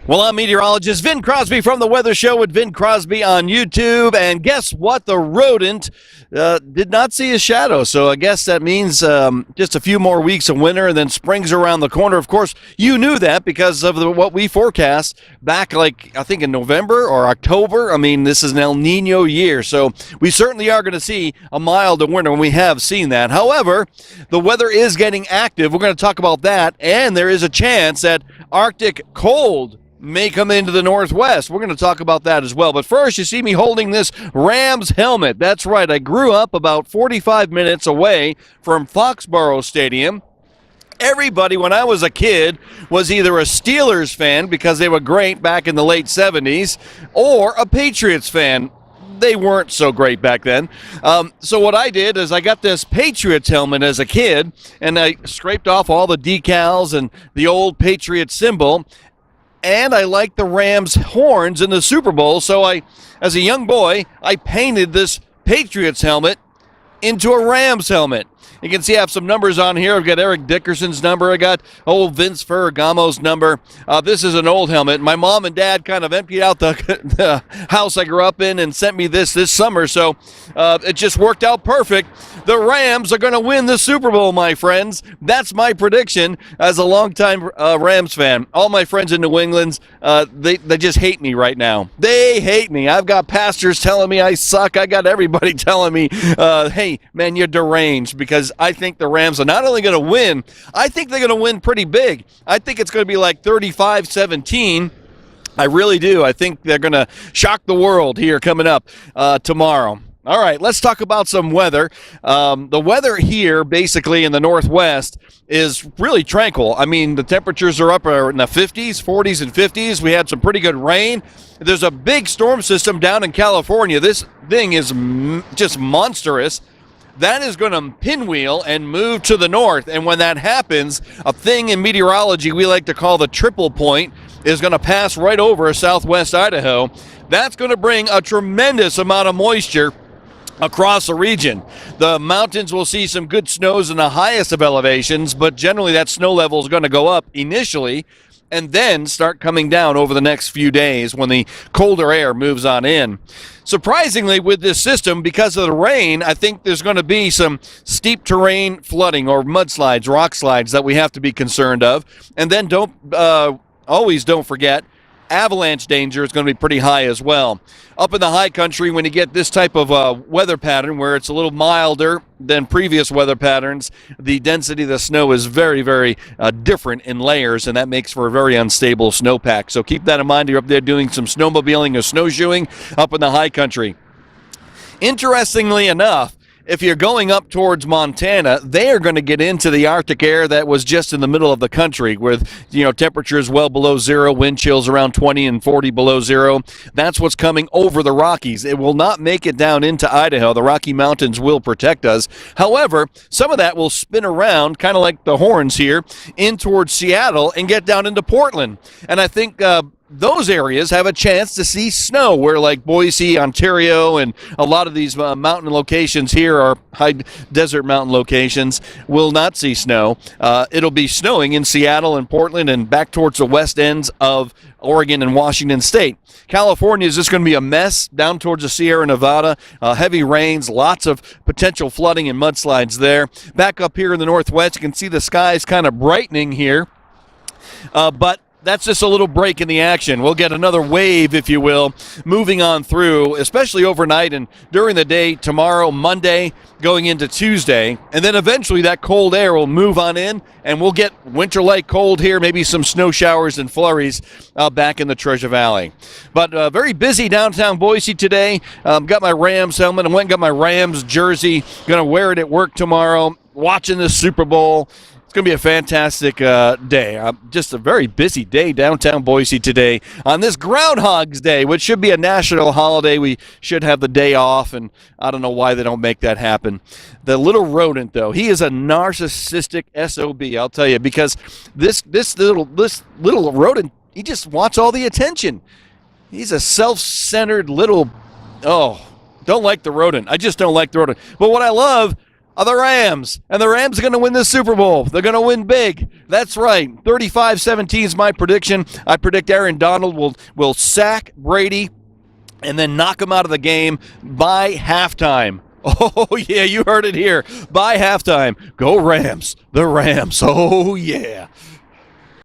Well, I'm meteorologist Vin Crosby from the Weather Show with Vin Crosby on YouTube. And guess what? The rodent did not see a shadow. So I guess that means just a few more weeks of winter and then spring's around the corner. Of course, you knew that because of what we forecast back, I think in November or October. I mean, this is an El Nino year. So we certainly are going to see a milder winter, and we have seen that. However, the weather is getting active. We're going to talk about that. And there is a chance that Arctic cold may come into the Northwest. We're going to talk about that as well. But first, you see me holding this Rams helmet. That's right. I grew up about 45 minutes away from Foxborough Stadium. Everybody, when I was a kid, was either a Steelers fan because they were great back in the late 70s or a Patriots fan. They weren't so great back then. So what I did is I got this Patriots helmet as a kid, and I scraped off all the decals and the old Patriots symbol. And I like the Rams horns in the Super Bowl, so as a young boy, I painted this Patriots helmet into a Rams helmet. You can see I have some numbers on here. I've got Eric Dickerson's number. I got old Vince Ferragamo's number. This is an old helmet. My mom and dad kind of emptied out the house I grew up in and sent me this summer, so it just worked out perfect. The Rams are going to win the Super Bowl, my friends. That's my prediction as a longtime Rams fan. All my friends in New England, they just hate me right now. They hate me. I've got pastors telling me I suck. I got everybody telling me, hey, man, you're deranged, because I think the Rams are not only going to win, I think they're going to win pretty big. I think it's going to be like 35-17. I really do. I think they're going to shock the world here coming up tomorrow. All right, let's talk about some weather. The weather here, basically in the Northwest, is really tranquil. I mean, the temperatures are up in the 50s, 40s, and 50s. We had some pretty good rain. There's a big storm system down in California. This thing is just monstrous. That is going to pinwheel and move to the north. And when that happens, a thing in meteorology we like to call the triple point is going to pass right over southwest Idaho. That's going to bring a tremendous amount of moisture across the region. The mountains will see some good snows in the highest of elevations, but generally that snow level is going to go up initially and then start coming down over the next few days when the colder air moves on in. Surprisingly, with this system, because of the rain, I think there's going to be some steep terrain flooding or mudslides, rock slides that we have to be concerned of. And then always don't forget, avalanche danger is going to be pretty high as well. Up in the high country, when you get this type of weather pattern where it's a little milder than previous weather patterns, the density of the snow is very, very different in layers, and that makes for a very unstable snowpack. So keep that in mind. You're up there doing some snowmobiling or snowshoeing up in the high country. Interestingly enough, if you're going up towards Montana, they are going to get into the Arctic air that was just in the middle of the country with, temperatures well below zero, wind chills around 20 and 40 below zero. That's what's coming over the Rockies. It will not make it down into Idaho. The Rocky Mountains will protect us. However, some of that will spin around, kind of like the horns here, in towards Seattle and get down into Portland. And I think those areas have a chance to see snow, where like Boise, Ontario, and a lot of these mountain locations here are high desert mountain locations will not see snow. It'll be snowing in Seattle and Portland and back towards the west ends of Oregon and Washington State. California is just going to be a mess down towards the Sierra Nevada. Heavy rains, lots of potential flooding and mudslides there. Back up here in the Northwest, you can see the skies kind of brightening here, but that's just a little break in the action. We'll get another wave, if you will, moving on through, especially overnight and during the day tomorrow, Monday, going into Tuesday. And then eventually that cold air will move on in, and we'll get winter-like cold here, maybe some snow showers and flurries back in the Treasure Valley. But very busy downtown Boise today. Got my Rams helmet. I went and got my Rams jersey. Going to wear it at work tomorrow, watching the Super Bowl. It's going to be a fantastic day. Just a very busy day downtown Boise today on this Groundhog's Day, which should be a national holiday. We should have the day off, and I don't know why they don't make that happen. The little rodent, though, he is a narcissistic SOB, I'll tell you, because this little rodent, he just wants all the attention. He's a self-centered little, don't like the rodent. I just don't like the rodent. But what I love are the Rams, and the Rams are going to win the Super Bowl. They're going to win big. That's right. 35-17 is my prediction. I predict Aaron Donald will sack Brady and then knock him out of the game by halftime. Oh, yeah, you heard it here. By halftime. Go Rams. The Rams. Oh, yeah.